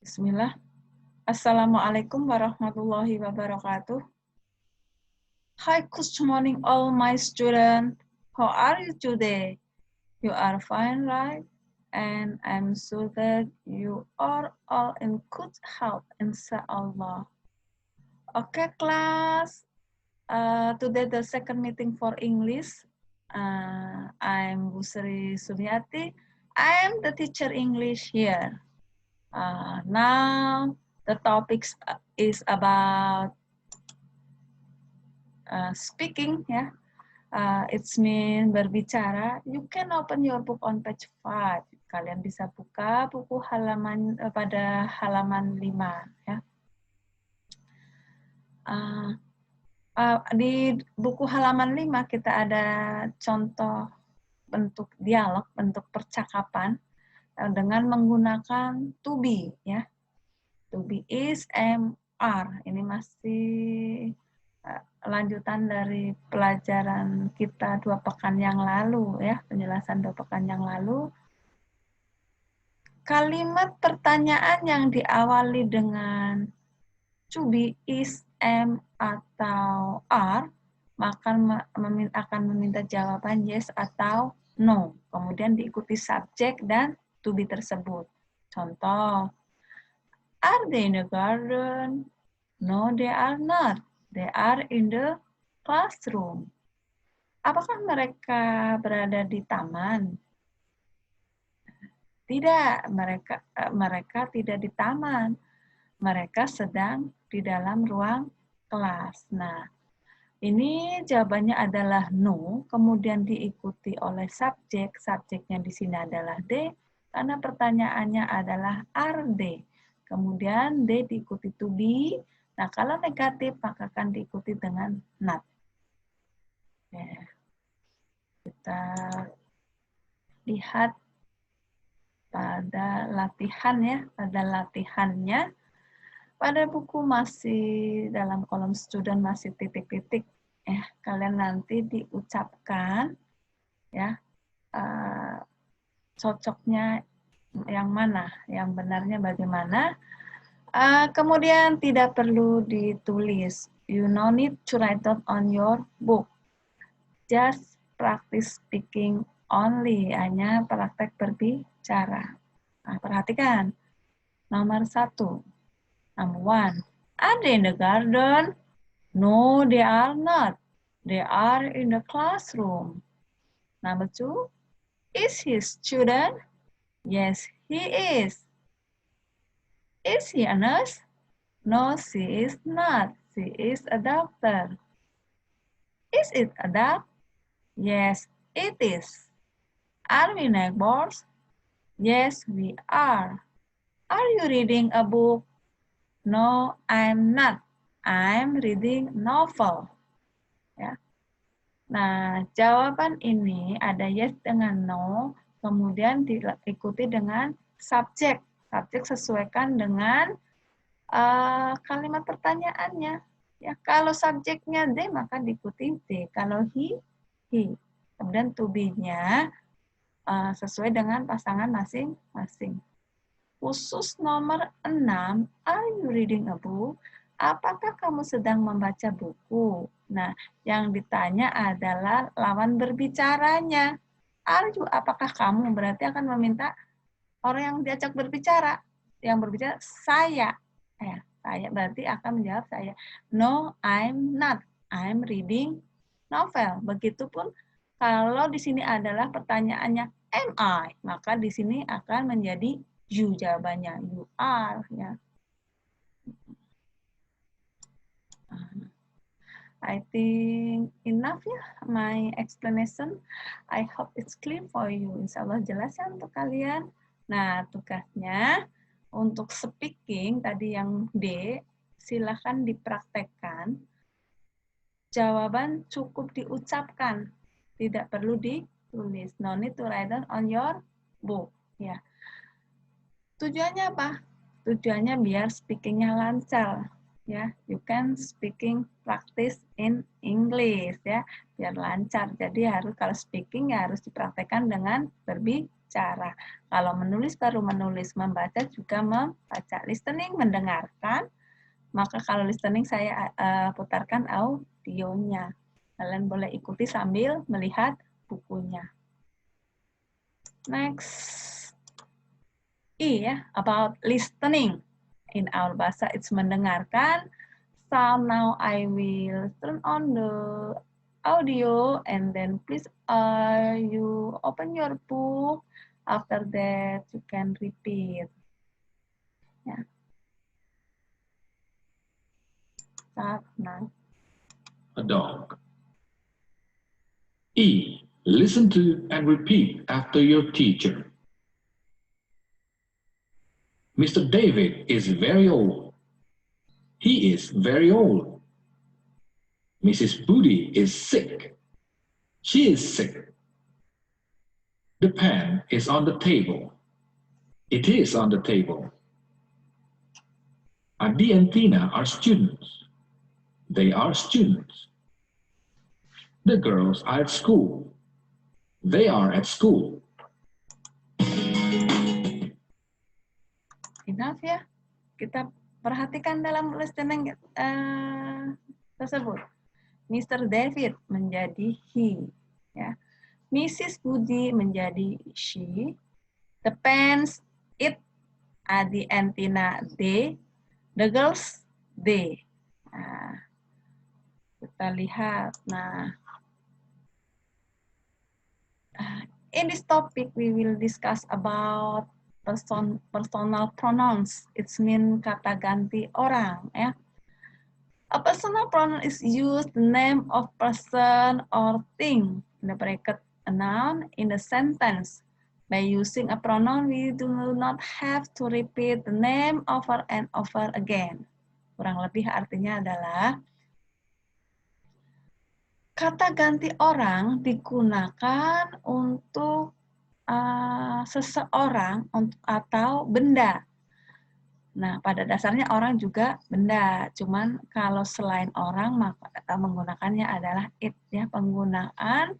Bismillah. Assalamualaikum warahmatullahi wabarakatuh. Hi, good morning all my students. How are you today? You are fine, right? And I'm sure that you are all in good health, inshallah. Okay, class. Today the second meeting for English. I'm Busri Suryati. I am the teacher English here. Now the topic is about speaking, ya. It's mean berbicara. You can open your book on page 5. Kalian bisa buka buku halaman pada halaman 5, ya. Di buku halaman 5 kita ada contoh bentuk dialog, bentuk percakapan dengan menggunakan to be, ya. To be, is, am, are. Ini masih lanjutan dari pelajaran kita 2 pekan yang lalu, ya, penjelasan 2 pekan yang lalu. Kalimat pertanyaan yang diawali dengan to be, is, am, atau are, maka akan meminta jawaban yes atau no. Kemudian diikuti subjek dan to be tersebut. Contoh, are they in the garden? No, they are not. They are in the classroom. Apakah mereka berada di taman? Tidak, mereka tidak di taman. Mereka sedang di dalam ruang kelas. Nah, ini jawabannya adalah no, kemudian diikuti oleh subjek. Subjeknya di sini adalah they, karena pertanyaannya adalah are they. Kemudian they diikuti to be. Nah, kalau negatif maka akan diikuti dengan not. Ya. Kita lihat pada latihan, ya, pada latihannya. Pada buku masih dalam kolom student masih titik-titik, ya. Kalian nanti diucapkan, ya, cocoknya yang mana, yang benarnya bagaimana. Kemudian tidak perlu ditulis. You no need to write down on your book. Just practice speaking only. Hanya praktek berbicara. Nah, perhatikan. Nomor 1. Number 1. Are they in the garden? No, they are not. They are in the classroom. Number 2. Is he a student? Yes, he is. Is he a nurse? No, she is not. She is a doctor. Is it a dog? Yes, it is. Are we neighbors? Yes, we are. Are you reading a book? No, I'm not. I'm reading novel. Ya. Nah, jawaban ini ada yes dengan no, kemudian diikuti dengan subjek. Subjek sesuaikan dengan kalimat pertanyaannya. Ya, kalau subjeknya they maka diikuti they. Kalau he. Kemudian to be-nya sesuai dengan pasangan masing-masing. Khusus nomor 6, are you reading a book? Apakah kamu sedang membaca buku? Nah, yang ditanya adalah lawan berbicaranya. Are you, apakah kamu? Berarti akan meminta orang yang diajak berbicara. Yang berbicara, saya. Ya, saya berarti akan menjawab saya. No, I'm not. I'm reading novel. Begitupun kalau di sini adalah pertanyaannya am I, maka di sini akan menjadi you jawabannya. You are, ya. I think enough, ya, my explanation. I hope it's clear for you. Insya Allah jelas ya untuk kalian. Nah, tugasnya untuk speaking tadi yang D, silahkan dipraktekkan. Jawaban cukup diucapkan, tidak perlu ditulis. No need to write down on your book. Ya. Tujuannya apa? Tujuannya biar speakingnya lancar. Ya, you can speaking practice in English, ya, biar lancar. Jadi harus kalau speaking ya harus dipraktekkan dengan berbicara. berbicara. Kalau menulis baru menulis, membaca juga membaca. Listening mendengarkan, maka kalau listening saya putarkan audionya. Kalian boleh ikuti sambil melihat bukunya. Next. Ya, about listening. In our bahasa it's mendengarkan. So now I will turn on the audio and then please you open your book. After that you can repeat. Yeah. Start now. A dog. E. Listen to and repeat after your teacher. Mr. David is very old. He is very old. Mrs. Booty is sick. She is sick. The pen is on the table. It is on the table. Adi and Tina are students. They are students. The girls are at school. They are at school. Enough ya. Kita perhatikan dalam listening tersebut. Mr. David menjadi he. Ya. Mrs. Budi menjadi she. The pens, it. Adi and Tina, they. The girls, they. Nah, kita lihat. Nah, in this topic, we will discuss about personal pronouns. It's mean kata ganti orang. Ya. A personal pronoun is used the name of person or thing in the bracket a noun in a sentence. By using a pronoun, we do not have to repeat the name over and over again. Kurang lebih artinya adalah kata ganti orang digunakan untuk seseorang atau benda. Nah, pada dasarnya orang juga benda. Cuman kalau selain orang, maka menggunakannya adalah it. Ya, penggunaan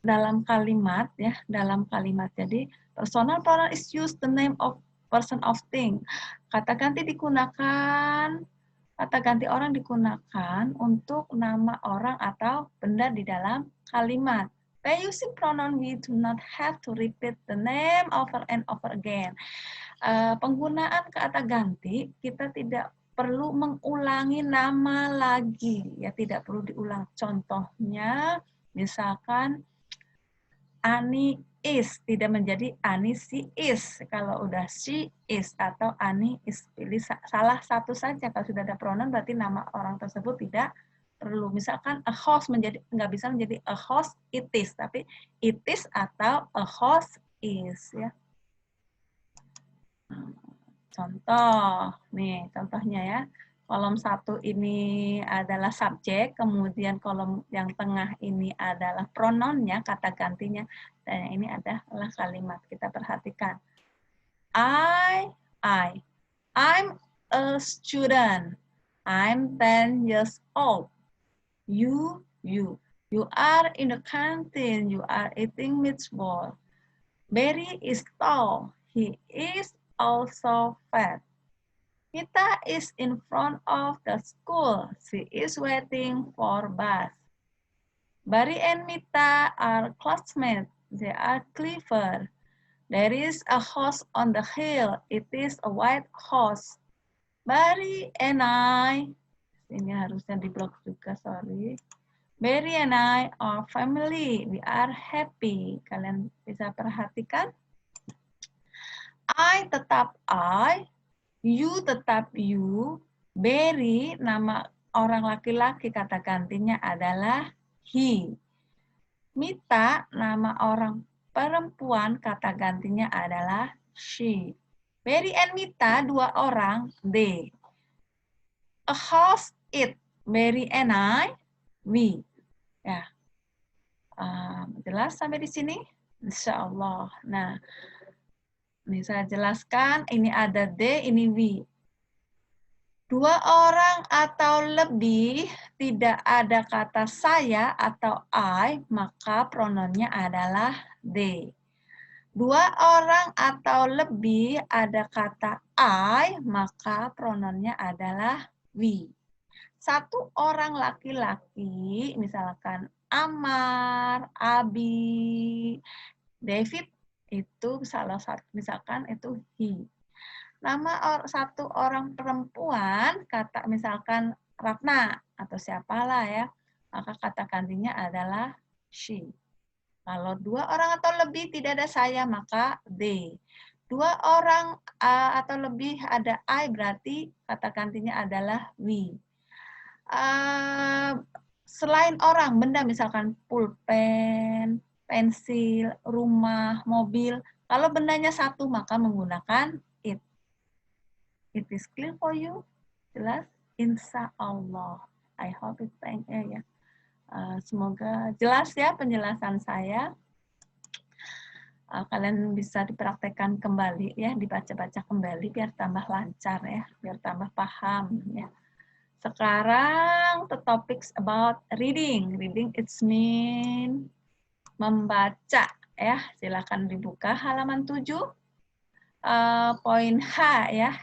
dalam kalimat. Ya, dalam kalimat. Jadi, personal pronoun is used the name of person of thing. Kata ganti digunakan, kata ganti orang digunakan untuk nama orang atau benda di dalam kalimat. By using pronoun, we do not have to repeat the name over and over again. Penggunaan kata ganti, kita tidak perlu mengulangi nama lagi. Ya, tidak perlu diulang. Contohnya, misalkan, Ani is, tidak menjadi Ani si is. Kalau udah she is atau Ani is, pilih salah satu saja. Kalau sudah ada pronoun, berarti nama orang tersebut tidak perlu. Misalkan a house nggak bisa menjadi a house it is, tapi it is atau a house is. Ya. Contoh, nih contohnya ya. Kolom 1 ini adalah subjek, kemudian kolom yang tengah ini adalah pronounnya, kata gantinya, dan yang ini adalah kalimat. Kita perhatikan. I'm a student. I'm 10 years old. You are in the canteen. You are eating meatball. Barry is tall. He is also fat. Mita is in front of the school. She is waiting for bus. Barry and Mita are classmates. They are clever. There is a horse on the hill. It is a white horse. Barry and I, ini harusnya di blok juga, sorry. Barry and I are family. We are happy. Kalian bisa perhatikan. I tetap I. You tetap you. Barry, nama orang laki-laki, kata gantinya adalah he. Mita, nama orang perempuan, kata gantinya adalah she. Barry and Mita, 2 orang, they. A house, it. Barry and I, we. Ya. Jelas sampai di sini? Insya Allah. Nah, ini saya jelaskan, ini ada they, ini we. Dua orang atau lebih, tidak ada kata saya atau I, maka pronounnya adalah they. Dua orang atau lebih ada kata I, maka pronounnya adalah we. Satu orang laki-laki, misalkan Amar, Abi, David, itu salah satu, misalkan itu he. Nama satu orang perempuan, kata misalkan Ratna atau siapalah ya, maka kata gantinya adalah she. Kalau dua orang atau lebih tidak ada saya, maka they. Dua orang atau lebih ada I, berarti kata gantinya adalah we. Selain orang, benda misalkan pulpen, pensil, rumah, mobil. Kalau bendanya satu, maka menggunakan it. It is clear for you? Jelas? Insya Allah. I hope it ya. Semoga jelas ya penjelasan saya. Kalian bisa dipraktekkan kembali ya, dibaca-baca kembali biar tambah lancar ya, biar tambah paham ya. Sekarang the topics about reading. Reading it's mean membaca ya. Silakan dibuka halaman 7. Poin H ya,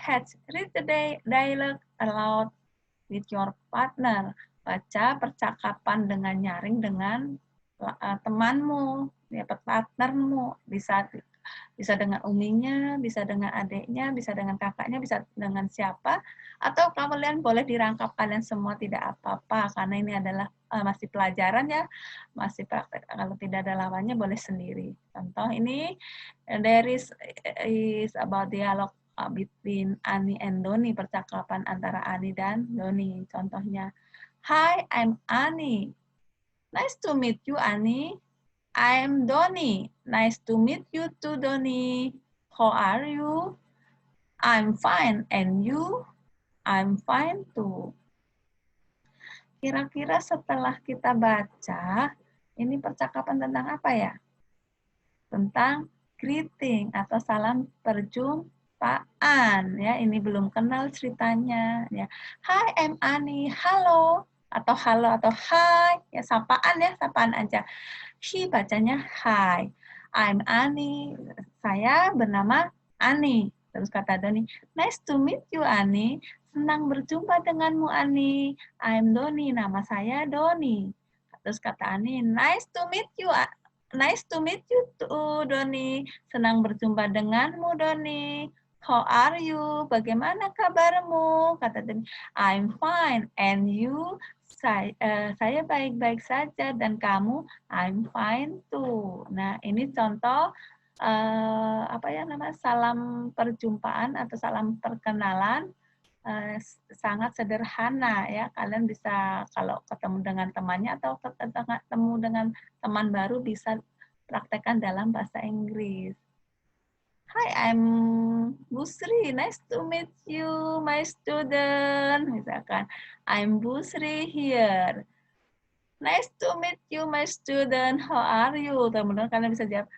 read the dialogue aloud with your partner. Baca percakapan dengan nyaring dengan temanmu, ya, partnermu. Bisa dengan uminya, bisa dengan adiknya, bisa dengan kakaknya, bisa dengan siapa. Atau kalian boleh dirangkap kalian semua, tidak apa-apa. Karena ini adalah masih pelajaran ya, masih praktek. Kalau tidak ada lawannya boleh sendiri. Contoh ini, there is about dialog between Ani and Doni, percakapan antara Ani dan Doni. Contohnya, hi, I'm Ani. Nice to meet you, Ani. I'm Doni. Nice to meet you too, Doni. How are you? I'm fine. And you? I'm fine too. Kira-kira setelah kita baca, ini percakapan tentang apa ya? Tentang greeting atau salam perjumpaan ya. Ini belum kenal ceritanya ya. Hi, I'm Ani. Halo atau halo atau hi ya, sapaan ya, sapaan aja. She bacanya hi. I'm Ani. Saya bernama Ani. Terus kata Doni, nice to meet you Ani. Senang berjumpa denganmu Ani. I'm Doni. Nama saya Doni. Terus kata Ani, nice to meet you. Nice to meet you too, Doni. Senang berjumpa denganmu, Doni. How are you? Bagaimana kabarmu? Kata Doni, I'm fine. And you? Saya baik-baik saja. Dan kamu? I'm fine too. Nah, ini contoh salam perjumpaan atau salam perkenalan. Sangat sederhana ya. Kalian bisa kalau ketemu dengan temannya atau ketemu dengan teman baru bisa praktekkan dalam bahasa Inggris. Hi, I'm Busri. Nice to meet you, my student. Misalkan, I'm Busri here. Nice to meet you, my student. How are you? Teman-teman kalian bisa jawab,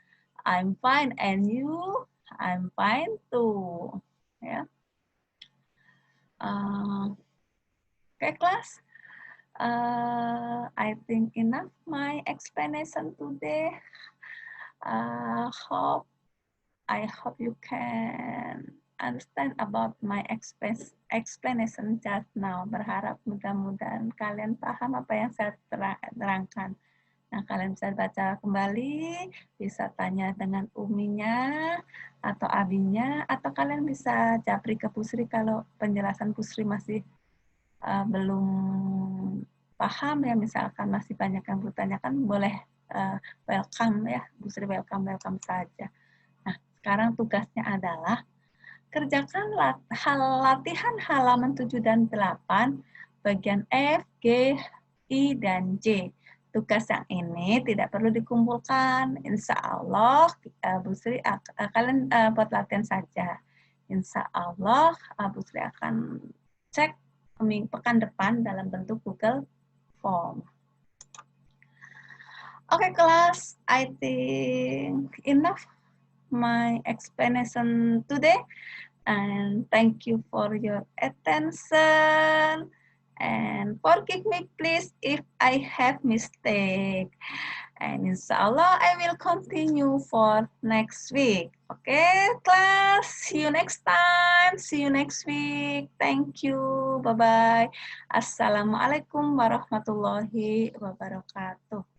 I'm fine. And you? I'm fine too. Ya. Okay, class. I think enough my explanation today. I hope you can understand about my explanation just now. Berharap mudah-mudahan kalian paham apa yang saya terangkan. Nah, kalian bisa baca kembali, bisa tanya dengan uminya atau abinya, atau kalian bisa japri ke Pusri kalau penjelasan Pusri masih belum paham ya, misalkan masih banyak yang bertanyakan, boleh welcome ya, Pusri welcome saja. Nah, sekarang tugasnya adalah kerjakan latihan halaman 7 dan 8, bagian F, G, I, dan J. Tugas yang ini tidak perlu dikumpulkan. Insya Allah, Bu Sri kalian buat latihan saja. Insya Allah, Bu Sri akan cek pekan depan dalam bentuk Google Form. Okay, class, I think enough my explanation today. And thank you for your attention. And forgive me please if I have mistake. And inshallah I will continue for next week. Okay, class. See you next time. See you next week. Thank you. Bye-bye. Assalamualaikum warahmatullahi wabarakatuh.